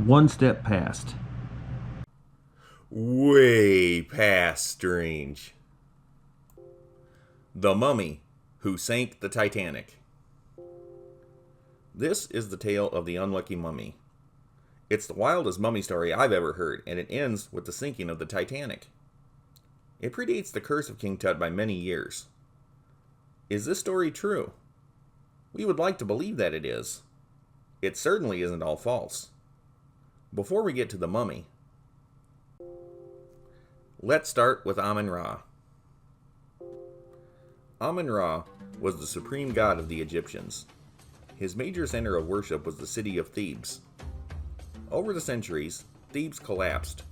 One step past. Way past strange. The Mummy Who Sank the Titanic. This is the tale of the unlucky mummy. It's the wildest mummy story I've ever heard, and it ends with the sinking of the Titanic. It predates the curse of King Tut by many years. Is this story true? We would like to believe that it is. It certainly isn't all false. Before we get to the mummy, let's start with Amun-Ra. Amun-Ra was the supreme god of the Egyptians. His major center of worship was the city of Thebes. Over the centuries, Thebes collapsed,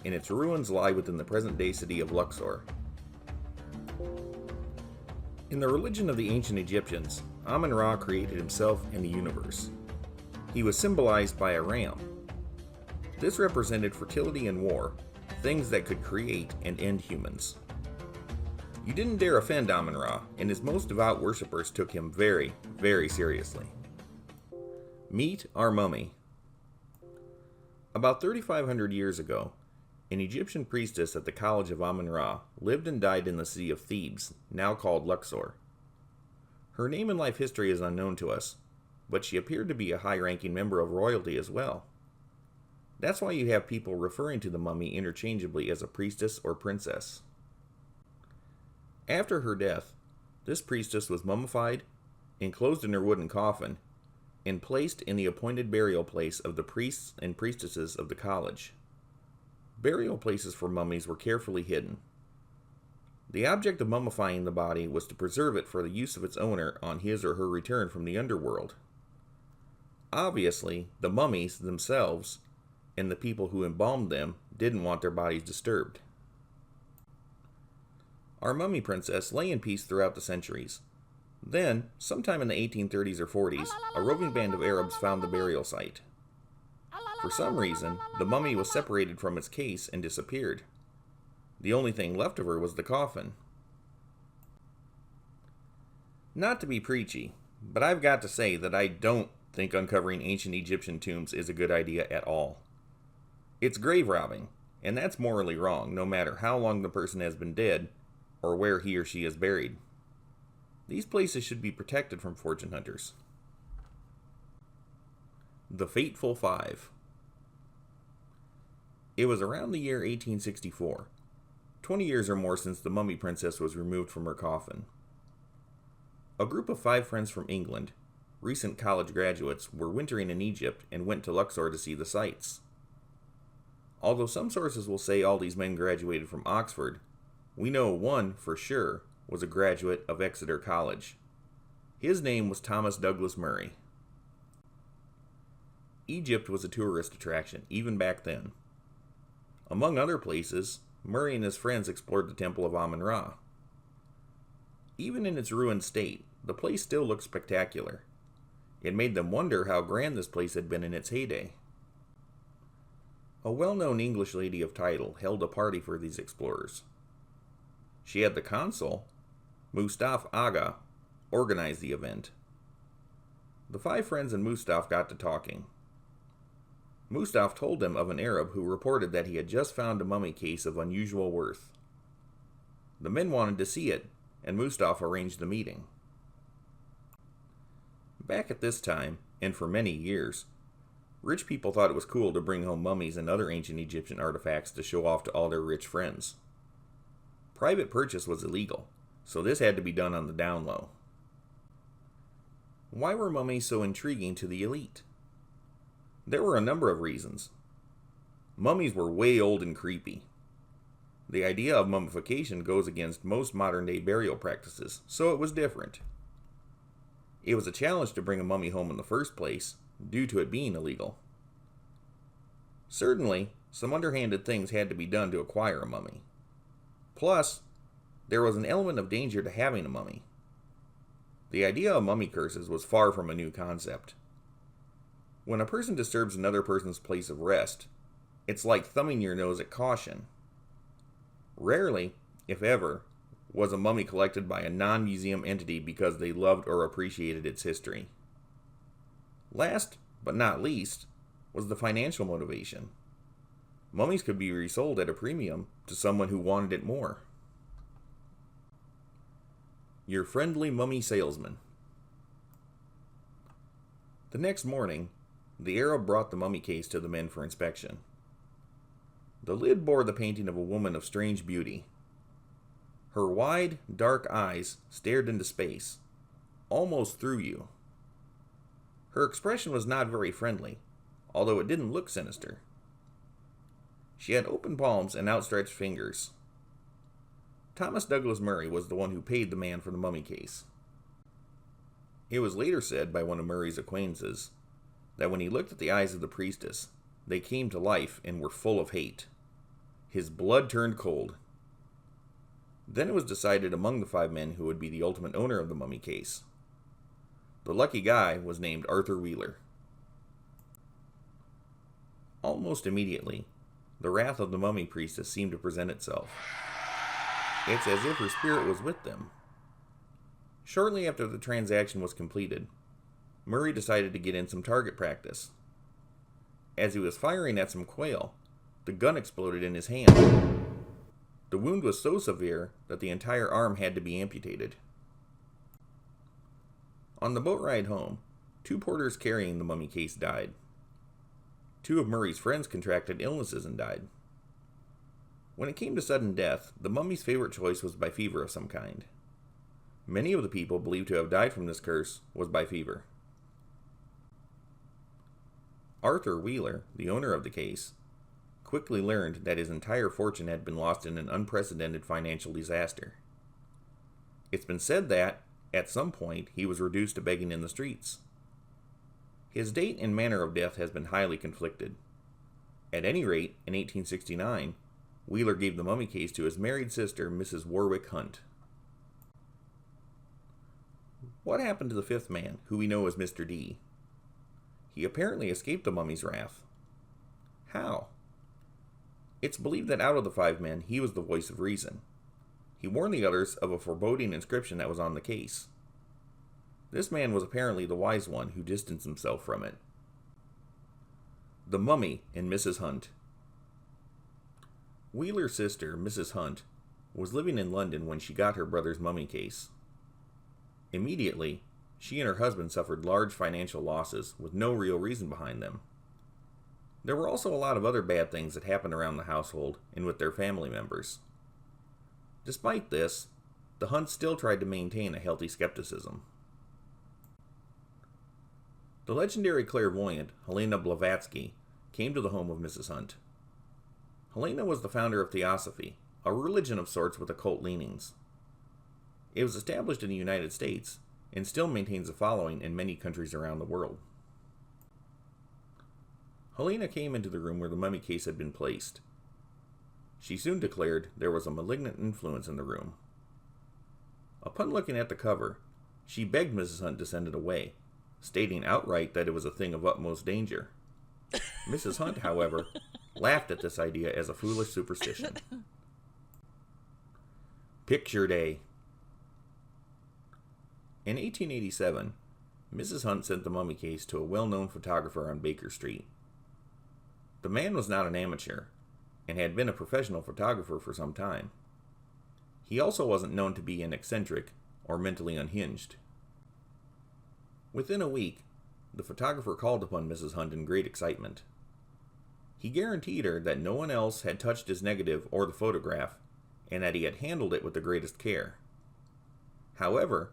and its ruins lie within the present-day city of Luxor. In the religion of the ancient Egyptians, Amun-Ra created himself and the universe. He was symbolized by a ram. This represented fertility and war, things that could create and end humans. You didn't dare offend Amun-Ra, and his most devout worshippers took him very, very seriously. Meet our mummy. About 3,500 years ago, an Egyptian priestess at the college of Amun-Ra lived and died in the city of Thebes, now called Luxor. Her name and life history is unknown to us, but she appeared to be a high-ranking member of royalty as well. That's why you have people referring to the mummy interchangeably as a priestess or princess. After her death, this priestess was mummified, enclosed in her wooden coffin, and placed in the appointed burial place of the priests and priestesses of the college. Burial places for mummies were carefully hidden. The object of mummifying the body was to preserve it for the use of its owner on his or her return from the underworld. Obviously, the mummies themselves and the people who embalmed them didn't want their bodies disturbed. Our mummy princess lay in peace throughout the centuries. Then, sometime in the 1830s or 40s, a roving band of Arabs found the burial site. For some reason, the mummy was separated from its case and disappeared. The only thing left of her was the coffin. Not to be preachy, but I've got to say that I don't think uncovering ancient Egyptian tombs is a good idea at all. It's grave robbing, and that's morally wrong, no matter how long the person has been dead or where he or she is buried. These places should be protected from fortune hunters. The Fateful Five. It was around the year 1864, 20 years or more since the mummy princess was removed from her coffin. A group of 5 friends from England, recent college graduates, were wintering in Egypt and went to Luxor to see the sights. Although some sources will say all these men graduated from Oxford, we know one, for sure, was a graduate of Exeter College. His name was Thomas Douglas Murray. Egypt was a tourist attraction, even back then. Among other places, Murray and his friends explored the Temple of Amun-Ra. Even in its ruined state, the place still looked spectacular. It made them wonder how grand this place had been in its heyday. A well-known English lady of title held a party for these explorers. She had the consul, Mustapha Aga, organize the event. The 5 friends and Mustapha got to talking. Mustapha told them of an Arab who reported that he had just found a mummy case of unusual worth. The men wanted to see it, and Mustapha arranged the meeting. Back at this time, and for many years, rich people thought it was cool to bring home mummies and other ancient Egyptian artifacts to show off to all their rich friends. Private purchase was illegal, so this had to be done on the down low. Why were mummies so intriguing to the elite? There were a number of reasons. Mummies were way old and creepy. The idea of mummification goes against most modern-day burial practices, so it was different. It was a challenge to bring a mummy home in the first place, due to it being illegal. Certainly, some underhanded things had to be done to acquire a mummy. Plus, there was an element of danger to having a mummy. The idea of mummy curses was far from a new concept. When a person disturbs another person's place of rest, it's like thumbing your nose at caution. Rarely, if ever, was a mummy collected by a non-museum entity because they loved or appreciated its history. Last, but not least, was the financial motivation. Mummies could be resold at a premium to someone who wanted it more. Your friendly mummy salesman. The next morning, the Arab brought the mummy case to the men for inspection. The lid bore the painting of a woman of strange beauty. Her wide, dark eyes stared into space, almost through you. Her expression was not very friendly, although it didn't look sinister. She had open palms and outstretched fingers. Thomas Douglas Murray was the one who paid the man for the mummy case. It was later said by one of Murray's acquaintances that when he looked at the eyes of the priestess, they came to life and were full of hate. His blood turned cold. Then it was decided among the 5 men who would be the ultimate owner of the mummy case. The lucky guy was named Arthur Wheeler. Almost immediately, the wrath of the mummy priestess seemed to present itself. It's as if her spirit was with them. Shortly after the transaction was completed, Murray decided to get in some target practice. As he was firing at some quail, the gun exploded in his hand. The wound was so severe that the entire arm had to be amputated. On the boat ride home, 2 porters carrying the mummy case died. 2 of Murray's friends contracted illnesses and died. When it came to sudden death, the mummy's favorite choice was by fever of some kind. Many of the people believed to have died from this curse was by fever. Arthur Wheeler, the owner of the case, quickly learned that his entire fortune had been lost in an unprecedented financial disaster. It's been said that, at some point, he was reduced to begging in the streets. His date and manner of death has been highly conflicted. At any rate, in 1869, Wheeler gave the mummy case to his married sister, Mrs. Warwick Hunt. What happened to the 5th man, who we know as Mr. D? He apparently escaped the mummy's wrath. How? It's believed that out of the 5 men, he was the voice of reason. He warned the others of a foreboding inscription that was on the case. This man was apparently the wise one who distanced himself from it. The Mummy and Mrs. Hunt. Wheeler's sister, Mrs. Hunt, was living in London when she got her brother's mummy case. Immediately, she and her husband suffered large financial losses with no real reason behind them. There were also a lot of other bad things that happened around the household and with their family members. Despite this, the Hunts still tried to maintain a healthy skepticism. The legendary clairvoyant Helena Blavatsky came to the home of Mrs. Hunt. Helena was the founder of Theosophy, a religion of sorts with occult leanings. It was established in the United States and still maintains a following in many countries around the world. Helena came into the room where the mummy case had been placed. She soon declared there was a malignant influence in the room. Upon looking at the cover, she begged Mrs. Hunt to send it away, stating outright that it was a thing of utmost danger. Mrs. Hunt, however, laughed at this idea as a foolish superstition. Picture Day. In 1887, Mrs. Hunt sent the mummy case to a well-known photographer on Baker Street. The man was not an amateur, and had been a professional photographer for some time. He also wasn't known to be an eccentric or mentally unhinged. Within a week, the photographer called upon Mrs. Hunt in great excitement. He guaranteed her that no one else had touched his negative or the photograph, and that he had handled it with the greatest care. However,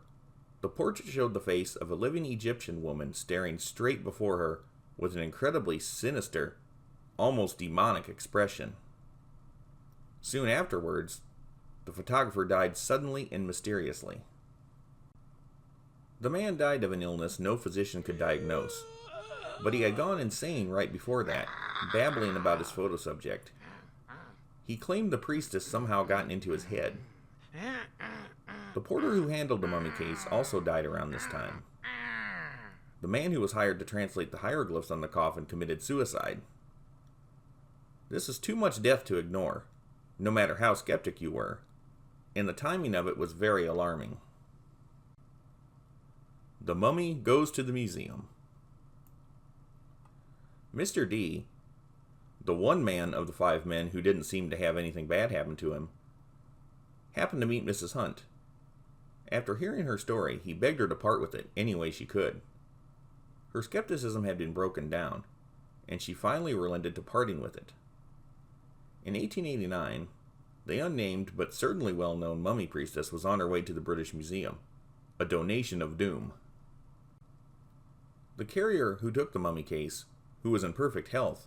the portrait showed the face of a living Egyptian woman staring straight before her with an incredibly sinister, almost demonic expression. Soon afterwards, the photographer died suddenly and mysteriously. The man died of an illness no physician could diagnose, but he had gone insane right before that, babbling about his photo subject. He claimed the priestess somehow gotten into his head. The porter who handled the mummy case also died around this time. The man who was hired to translate the hieroglyphs on the coffin committed suicide. This is too much death to ignore, no matter how skeptic you were, and the timing of it was very alarming. The Mummy Goes to the Museum. Mr. D, the one man of the 5 men who didn't seem to have anything bad happen to him, happened to meet Mrs. Hunt. After hearing her story, he begged her to part with it any way she could. Her skepticism had been broken down, and she finally relented to parting with it. In 1889, the unnamed but certainly well-known mummy priestess was on her way to the British Museum, a donation of doom. The carrier who took the mummy case, who was in perfect health,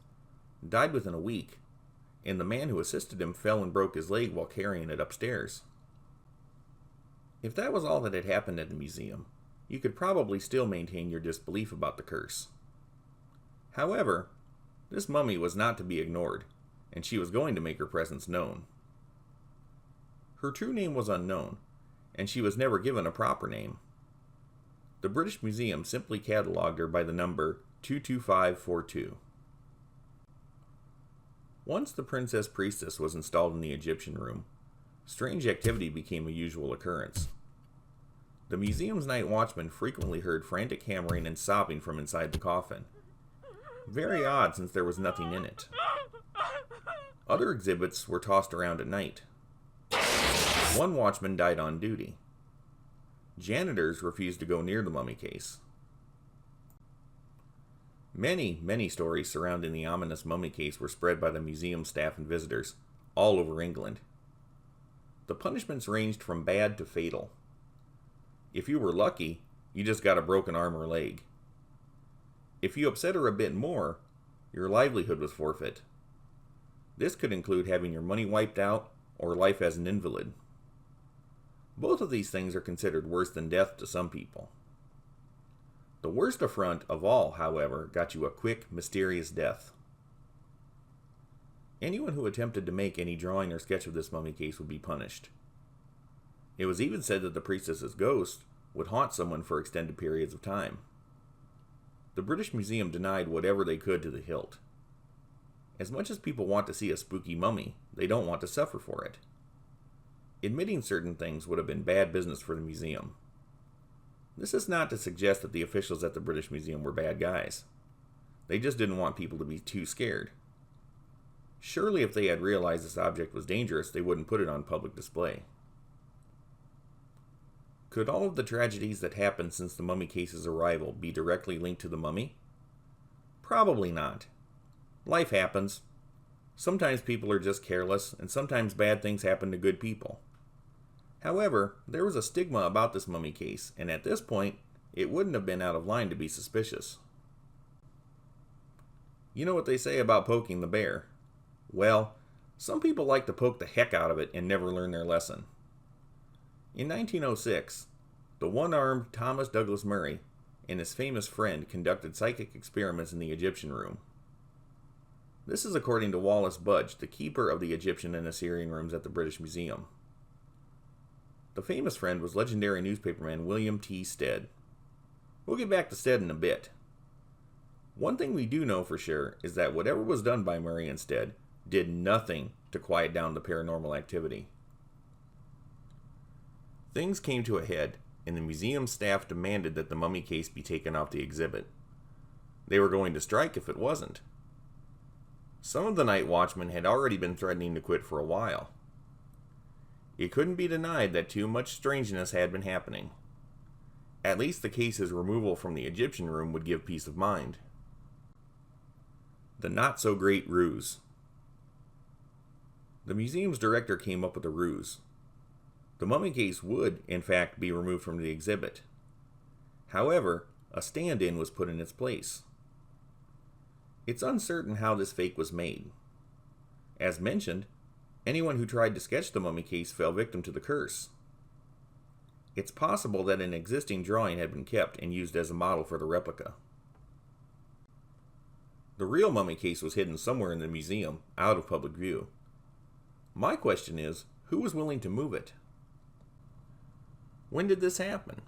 died within a week, and the man who assisted him fell and broke his leg while carrying it upstairs. If that was all that had happened at the museum, you could probably still maintain your disbelief about the curse. However, this mummy was not to be ignored, and she was going to make her presence known. Her true name was unknown, and she was never given a proper name. The British Museum simply catalogued her by the number 22542. Once the princess priestess was installed in the Egyptian room, strange activity became a usual occurrence. The museum's night watchman frequently heard frantic hammering and sobbing from inside the coffin. Very odd, since there was nothing in it. Other exhibits were tossed around at night. One watchman died on duty. Janitors refused to go near the mummy case. Many stories surrounding the ominous mummy case were spread by the museum staff and visitors, all over England. The punishments ranged from bad to fatal. If you were lucky, you just got a broken arm or leg. If you upset her a bit more, your livelihood was forfeit. This could include having your money wiped out or life as an invalid. Both of these things are considered worse than death to some people. The worst affront of all, however, got you a quick, mysterious death. Anyone who attempted to make any drawing or sketch of this mummy case would be punished. It was even said that the priestess's ghost would haunt someone for extended periods of time. The British Museum denied whatever they could to the hilt. As much as people want to see a spooky mummy, they don't want to suffer for it. Admitting certain things would have been bad business for the museum. This is not to suggest that the officials at the British Museum were bad guys. They just didn't want people to be too scared. Surely if they had realized this object was dangerous, they wouldn't put it on public display. Could all of the tragedies that happened since the mummy case's arrival be directly linked to the mummy? Probably not. Life happens. Sometimes people are just careless, and sometimes bad things happen to good people. However, there was a stigma about this mummy case, and at this point, it wouldn't have been out of line to be suspicious. You know what they say about poking the bear? Well, some people like to poke the heck out of it and never learn their lesson. In 1906, the one-armed Thomas Douglas Murray and his famous friend conducted psychic experiments in the Egyptian room. This is according to Wallace Budge, the keeper of the Egyptian and Assyrian rooms at the British Museum. The famous friend was legendary newspaperman William T. Stead. We'll get back to Stead in a bit. One thing we do know for sure is that whatever was done by Murray and Stead did nothing to quiet down the paranormal activity. Things came to a head, and the museum staff demanded that the mummy case be taken off the exhibit. They were going to strike if it wasn't. Some of the night watchmen had already been threatening to quit for a while. It couldn't be denied that too much strangeness had been happening. At least the case's removal from the Egyptian room would give peace of mind. The not-so-great ruse. The museum's director came up with a ruse. The mummy case would, in fact, be removed from the exhibit. However, a stand-in was put in its place. It's uncertain how this fake was made. As mentioned, anyone who tried to sketch the mummy case fell victim to the curse. It's possible that an existing drawing had been kept and used as a model for the replica. The real mummy case was hidden somewhere in the museum, out of public view. My question is, who was willing to move it? When did this happen?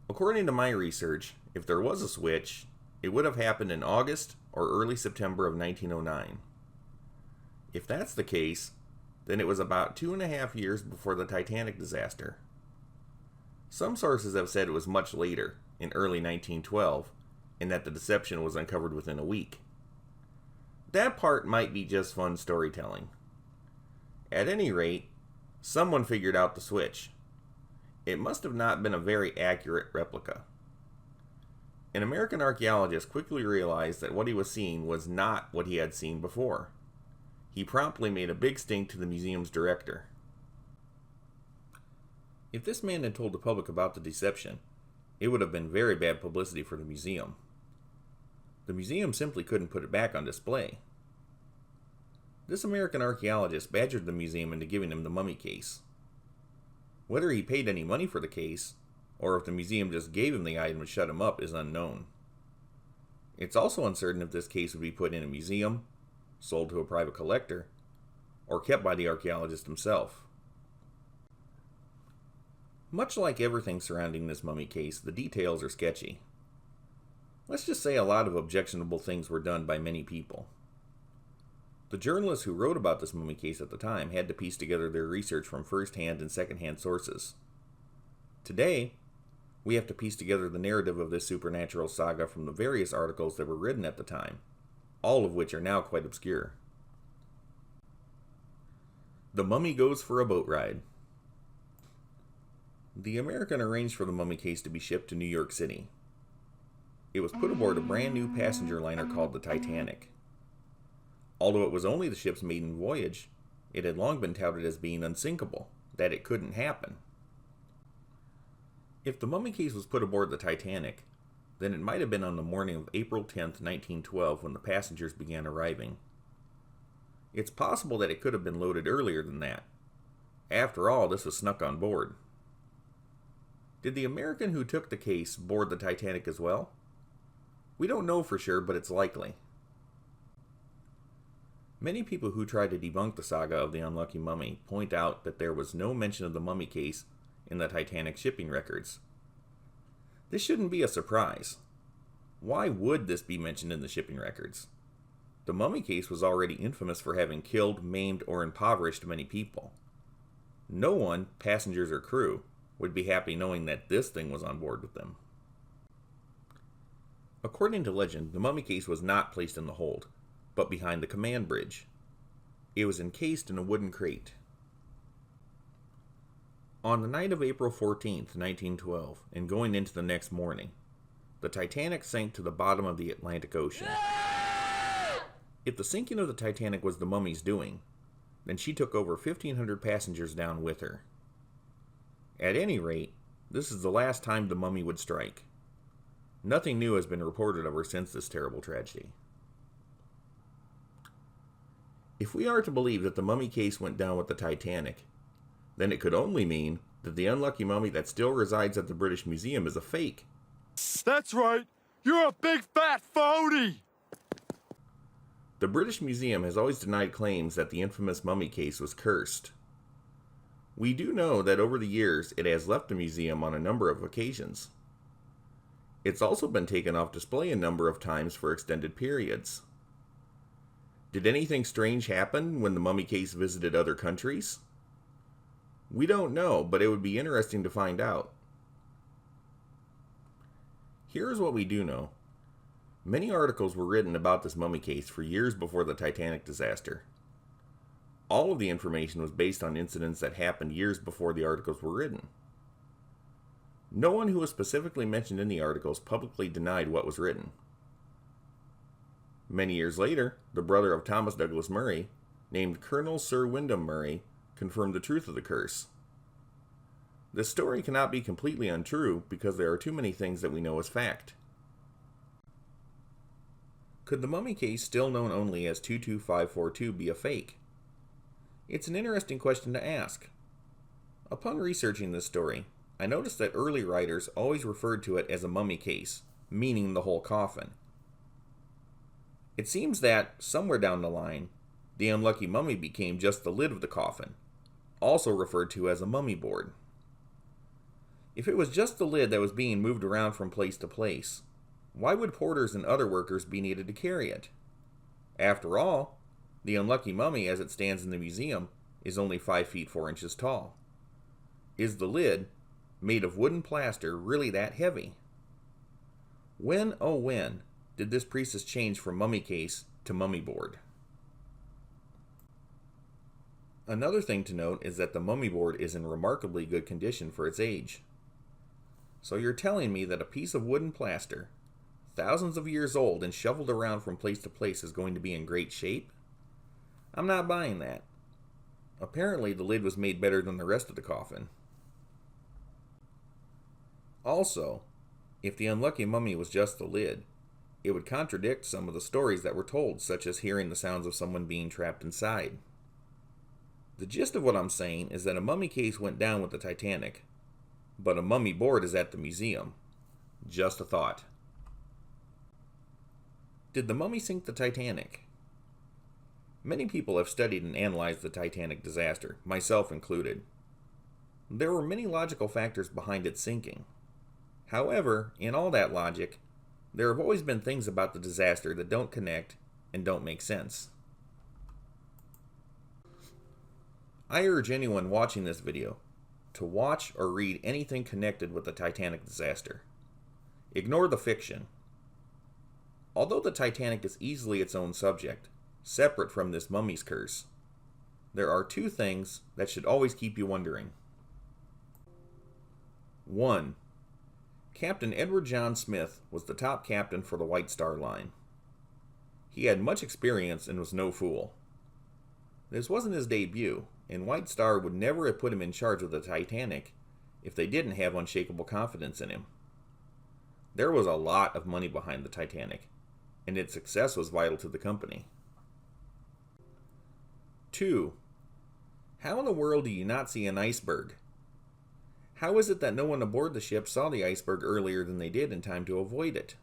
According to my research, if there was a switch, it would have happened in August or early September of 1909. If that's the case, then it was about 2.5 years before the Titanic disaster. Some sources have said it was much later, in early 1912, and that the deception was uncovered within a week. That part might be just fun storytelling. At any rate, someone figured out the switch. It must have not been a very accurate replica. An American archaeologist quickly realized that what he was seeing was not what he had seen before. He promptly made a big stink to the museum's director. If this man had told the public about the deception, it would have been very bad publicity for the museum. The museum simply couldn't put it back on display. This American archaeologist badgered the museum into giving him the mummy case. Whether he paid any money for the case, or if the museum just gave him the item to shut him up, is unknown. It's also uncertain if this case would be put in a museum, sold to a private collector, or kept by the archaeologist himself. Much like everything surrounding this mummy case, the details are sketchy. Let's just say a lot of objectionable things were done by many people. The journalists who wrote about this mummy case at the time had to piece together their research from first-hand and second-hand sources. Today, we have to piece together the narrative of this supernatural saga from the various articles that were written at the time, all of which are now quite obscure. The mummy goes for a boat ride. The American arranged for the mummy case to be shipped to New York City. It was put aboard a brand new passenger liner called the Titanic. Although it was only the ship's maiden voyage, it had long been touted as being unsinkable, that it couldn't happen. If the mummy case was put aboard the Titanic, then it might have been on the morning of April 10th, 1912 when the passengers began arriving. It's possible that it could have been loaded earlier than that. After all, this was snuck on board. Did the American who took the case board the Titanic as well? We don't know for sure, but it's likely. Many people who try to debunk the saga of the unlucky mummy point out that there was no mention of the mummy case in the Titanic shipping records. This shouldn't be a surprise. Why would this be mentioned in the shipping records? The mummy case was already infamous for having killed, maimed, or impoverished many people. No one, passengers or crew, would be happy knowing that this thing was on board with them. According to legend, the mummy case was not placed in the hold, but behind the command bridge. It was encased in a wooden crate. On the night of April 14th, 1912, and going into the next morning, the Titanic sank to the bottom of the Atlantic Ocean. If the sinking of the Titanic was the mummy's doing, then she took over 1,500 passengers down with her. At any rate, this is the last time the mummy would strike. Nothing new has been reported of her since this terrible tragedy. If we are to believe that the mummy case went down with the Titanic, then it could only mean that the unlucky mummy that still resides at the British Museum is a fake. That's right! You're a big fat phony! The British Museum has always denied claims that the infamous mummy case was cursed. We do know that over the years it has left the museum on a number of occasions. It's also been taken off display a number of times for extended periods. Did anything strange happen when the mummy case visited other countries? We don't know, but it would be interesting to find out. Here's what we do know. Many articles were written about this mummy case for years before the Titanic disaster. All of the information was based on incidents that happened years before the articles were written. No one who was specifically mentioned in the articles publicly denied what was written. Many years later, the brother of Thomas Douglas Murray, named Colonel Sir Wyndham Murray, confirmed the truth of the curse. This story cannot be completely untrue because there are too many things that we know as fact. Could the mummy case, still known only as 22542, be a fake? It's an interesting question to ask. Upon researching this story, I noticed that early writers always referred to it as a mummy case, meaning the whole coffin. It seems that, somewhere down the line, the unlucky mummy became just the lid of the coffin, also referred to as a mummy board. If it was just the lid that was being moved around from place to place, why would porters and other workers be needed to carry it? After all, the unlucky mummy as it stands in the museum is only 5 feet 4 inches tall. Is the lid, made of wooden plaster, really that heavy? When, oh when, did this priestess change from mummy case to mummy board? Another thing to note is that the mummy board is in remarkably good condition for its age. So you're telling me that a piece of wooden plaster, thousands of years old and shoveled around from place to place, is going to be in great shape? I'm not buying that. Apparently the lid was made better than the rest of the coffin. Also, if the unlucky mummy was just the lid, it would contradict some of the stories that were told, such as hearing the sounds of someone being trapped inside. The gist of what I'm saying is that a mummy case went down with the Titanic, but a mummy board is at the museum. Just a thought. Did the mummy sink the Titanic? Many people have studied and analyzed the Titanic disaster, myself included. There were many logical factors behind its sinking. However, in all that logic, there have always been things about the disaster that don't connect and don't make sense. I urge anyone watching this video to watch or read anything connected with the Titanic disaster. Ignore the fiction. Although the Titanic is easily its own subject, separate from this mummy's curse, there are two things that should always keep you wondering. 1. Captain Edward John Smith was the top captain for the White Star Line. He had much experience and was no fool. This wasn't his debut, and White Star would never have put him in charge of the Titanic if they didn't have unshakable confidence in him. There was a lot of money behind the Titanic, and its success was vital to the company. 2. How in the world do you not see an iceberg? How is it that no one aboard the ship saw the iceberg earlier than they did in time to avoid it?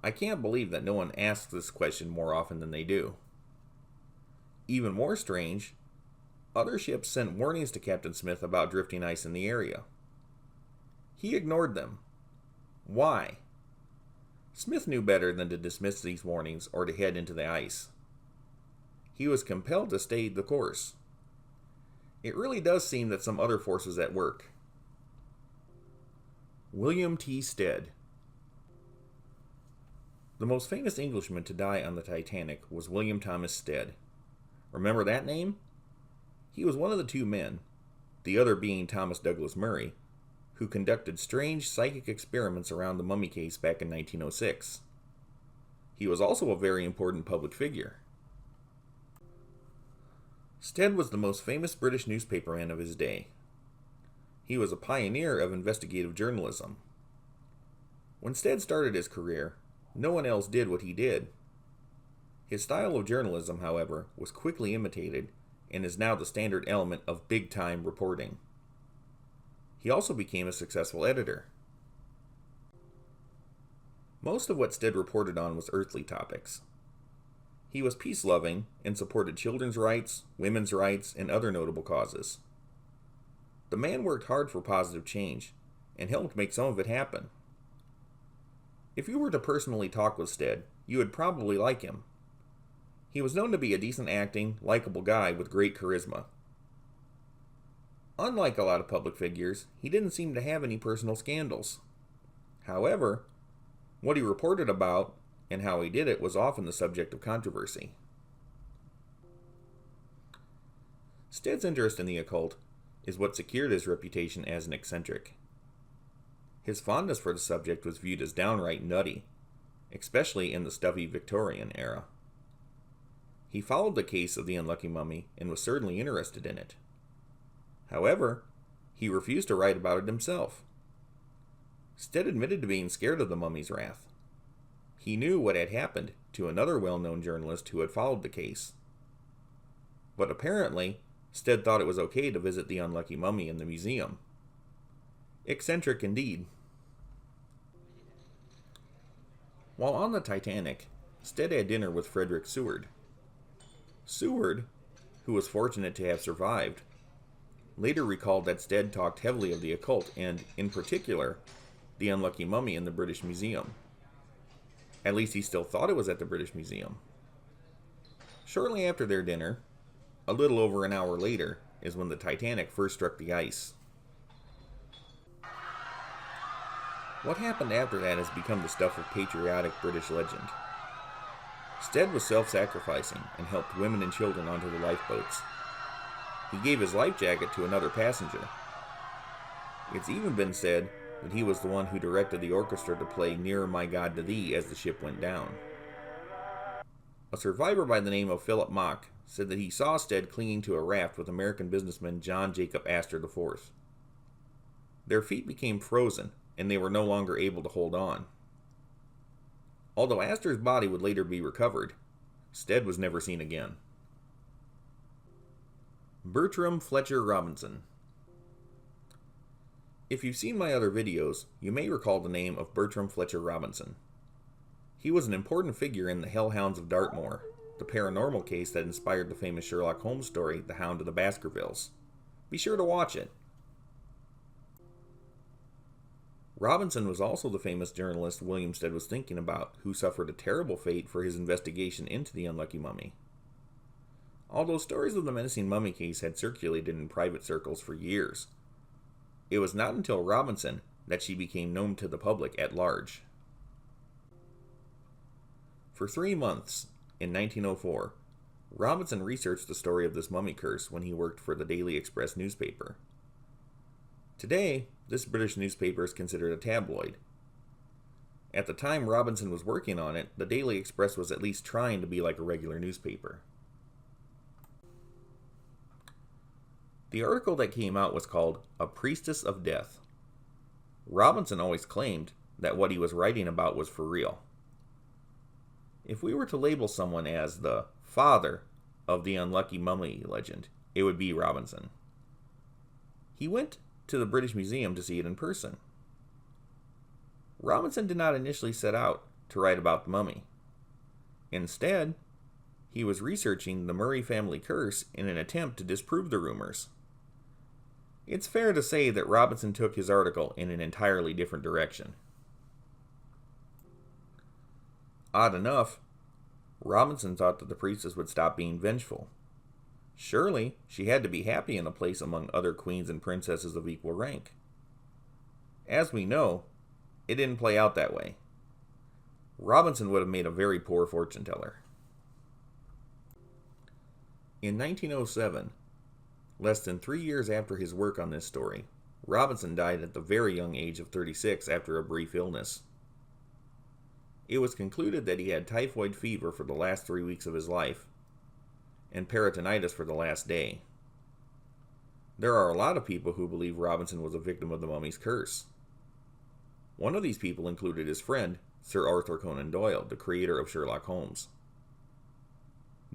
I can't believe that no one asks this question more often than they do. Even more strange, other ships sent warnings to Captain Smith about drifting ice in the area. He ignored them. Why? Smith knew better than to dismiss these warnings or to head into the ice. He was compelled to stay the course. It really does seem that some other force was at work. William T. Stead. The most famous Englishman to die on the Titanic was William Thomas Stead. Remember that name? He was one of the two men, the other being Thomas Douglas Murray, who conducted strange psychic experiments around the mummy case back in 1906. He was also a very important public figure. Stead was the most famous British newspaperman of his day. He was a pioneer of investigative journalism. When Stead started his career, no one else did what he did. His style of journalism, however, was quickly imitated and is now the standard element of big-time reporting. He also became a successful editor. Most of what Stead reported on was earthly topics. He was peace-loving and supported children's rights, women's rights, and other notable causes. The man worked hard for positive change and helped make some of it happen. If you were to personally talk with Stead, you would probably like him. He was known to be a decent acting, likable guy with great charisma. Unlike a lot of public figures, he didn't seem to have any personal scandals. However, what he reported about and how he did it was often the subject of controversy. Stead's interest in the occult is what secured his reputation as an eccentric. His fondness for the subject was viewed as downright nutty, especially in the stuffy Victorian era. He followed the case of the unlucky mummy and was certainly interested in it. However, he refused to write about it himself. Stead admitted to being scared of the mummy's wrath. He knew what had happened to another well-known journalist who had followed the case. But apparently, Stead thought it was okay to visit the unlucky mummy in the museum. Eccentric indeed. While on the Titanic, Stead had dinner with Frederick Seward. Seward, who was fortunate to have survived, later recalled that Stead talked heavily of the occult and, in particular, the unlucky mummy in the British Museum. At least he still thought it was at the British Museum. Shortly after their dinner, a little over an hour later, is when the Titanic first struck the ice. What happened after that has become the stuff of patriotic British legend. Stead was self-sacrificing and helped women and children onto the lifeboats. He gave his life jacket to another passenger. It's even been said that he was the one who directed the orchestra to play Nearer My God to Thee as the ship went down. A survivor by the name of Philip Mock said that he saw Stead clinging to a raft with American businessman John Jacob Astor IV. Their feet became frozen, and they were no longer able to hold on. Although Astor's body would later be recovered, Stead was never seen again. Bertram Fletcher Robinson. If you've seen my other videos, you may recall the name of Bertram Fletcher Robinson. He was an important figure in the Hellhounds of Dartmoor, the paranormal case that inspired the famous Sherlock Holmes story, The Hound of the Baskervilles. Be sure to watch it. Robinson was also the famous journalist William Stead was thinking about, who suffered a terrible fate for his investigation into the unlucky mummy. Although stories of the menacing mummy case had circulated in private circles for years, it was not until Robinson that she became known to the public at large. For 3 months, in 1904, Robinson researched the story of this mummy curse when he worked for the Daily Express newspaper. Today, this British newspaper is considered a tabloid. At the time Robinson was working on it, the Daily Express was at least trying to be like a regular newspaper. The article that came out was called A Priestess of Death. Robinson always claimed that what he was writing about was for real. If we were to label someone as the father of the unlucky mummy legend, it would be Robinson. He went to the British Museum to see it in person. Robinson did not initially set out to write about the mummy. Instead, he was researching the Murray family curse in an attempt to disprove the rumors. It's fair to say that Robinson took his article in an entirely different direction. Odd enough, Robinson thought that the priestess would stop being vengeful. Surely, she had to be happy in a place among other queens and princesses of equal rank. As we know, it didn't play out that way. Robinson would have made a very poor fortune teller. In 1907, less than 3 years after his work on this story, Robinson died at the very young age of 36 after a brief illness. It was concluded that he had typhoid fever for the last 3 weeks of his life, and peritonitis for the last day. There are a lot of people who believe Robinson was a victim of the mummy's curse. One of these people included his friend, Sir Arthur Conan Doyle, the creator of Sherlock Holmes.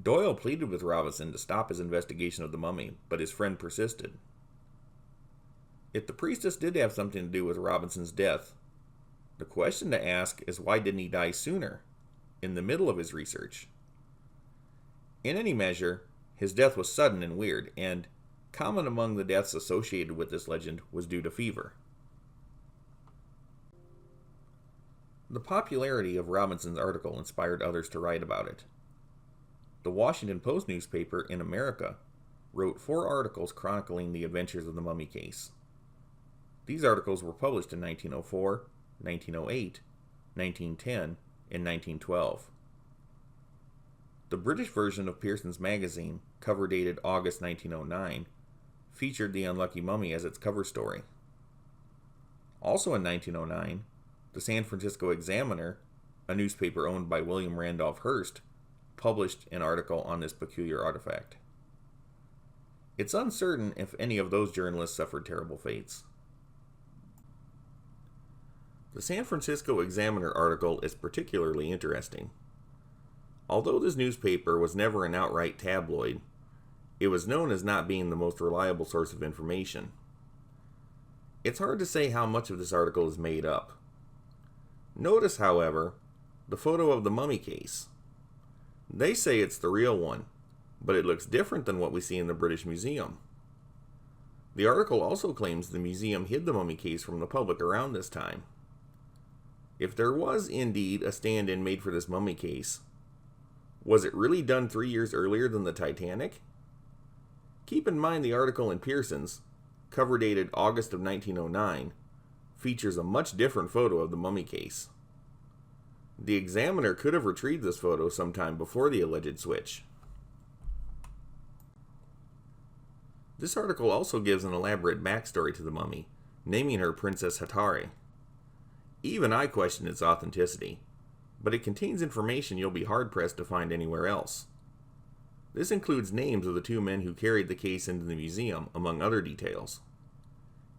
Doyle pleaded with Robinson to stop his investigation of the mummy, but his friend persisted. If the priestess did have something to do with Robinson's death, the question to ask is, why didn't he die sooner, in the middle of his research? In any measure, his death was sudden and weird, and common among the deaths associated with this legend was due to fever. The popularity of Robinson's article inspired others to write about it. The Washington Post newspaper in America wrote 4 articles chronicling the adventures of the mummy case. These articles were published in 1904, 1908, 1910, and 1912. The British version of Pearson's magazine, cover dated August 1909, featured the unlucky mummy as its cover story. Also in 1909, the San Francisco Examiner, a newspaper owned by William Randolph Hearst, published an article on this peculiar artifact. It's uncertain if any of those journalists suffered terrible fates. The San Francisco Examiner article is particularly interesting. Although this newspaper was never an outright tabloid, it was known as not being the most reliable source of information. It's hard to say how much of this article is made up. Notice, however, the photo of the mummy case. They say it's the real one, but it looks different than what we see in the British Museum. The article also claims the museum hid the mummy case from the public around this time. If there was indeed a stand-in made for this mummy case, was it really done 3 years earlier than the Titanic? Keep in mind the article in Pearson's, cover dated August of 1909, features a much different photo of the mummy case. The examiner could have retrieved this photo sometime before the alleged switch. This article also gives an elaborate backstory to the mummy, naming her Princess Hatari. Even I question its authenticity, but it contains information you'll be hard-pressed to find anywhere else. This includes names of the two men who carried the case into the museum, among other details.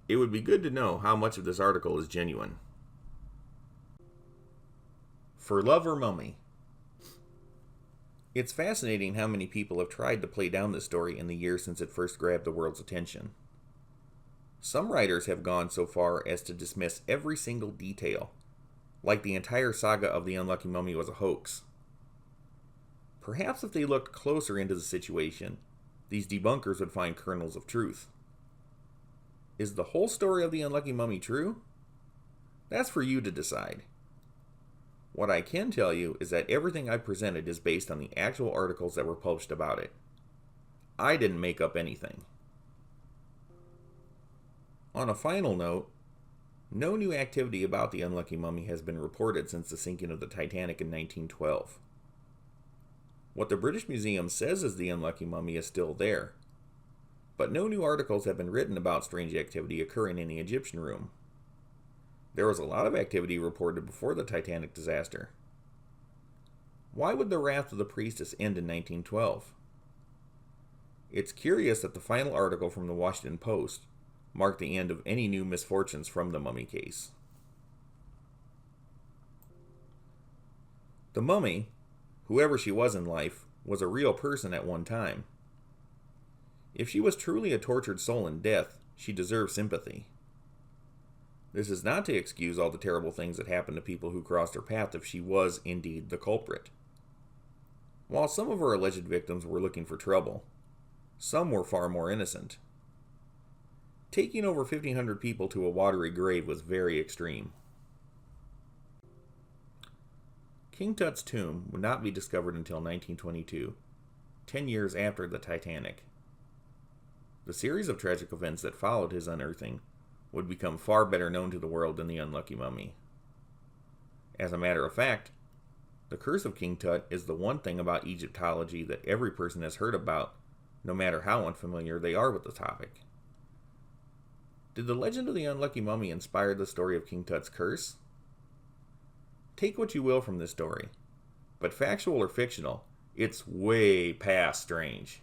It would be good to know how much of this article is genuine. For Love or Mummy? It's fascinating how many people have tried to play down this story in the years since it first grabbed the world's attention. Some writers have gone so far as to dismiss every single detail, like the entire saga of the unlucky mummy was a hoax. Perhaps if they looked closer into the situation, these debunkers would find kernels of truth. Is the whole story of the unlucky mummy true? That's for you to decide. What I can tell you is that everything I presented is based on the actual articles that were published about it. I didn't make up anything. On a final note, no new activity about the unlucky mummy has been reported since the sinking of the Titanic in 1912. What the British Museum says is the unlucky mummy is still there, but no new articles have been written about strange activity occurring in the Egyptian room. There was a lot of activity reported before the Titanic disaster. Why would the wrath of the priestess end in 1912? It's curious that the final article from the Washington Post marked the end of any new misfortunes from the mummy case. The mummy, whoever she was in life, was a real person at one time. If she was truly a tortured soul in death, she deserves sympathy. This is not to excuse all the terrible things that happened to people who crossed her path if she was indeed the culprit. While some of her alleged victims were looking for trouble, some were far more innocent. Taking over 1,500 people to a watery grave was very extreme. King Tut's tomb would not be discovered until 1922, 10 years after the Titanic. The series of tragic events that followed his unearthing would become far better known to the world than the unlucky mummy. As a matter of fact, the curse of King Tut is the one thing about Egyptology that every person has heard about, no matter how unfamiliar they are with the topic. Did the legend of the unlucky mummy inspire the story of King Tut's curse? Take what you will from this story, but factual or fictional, it's way past strange.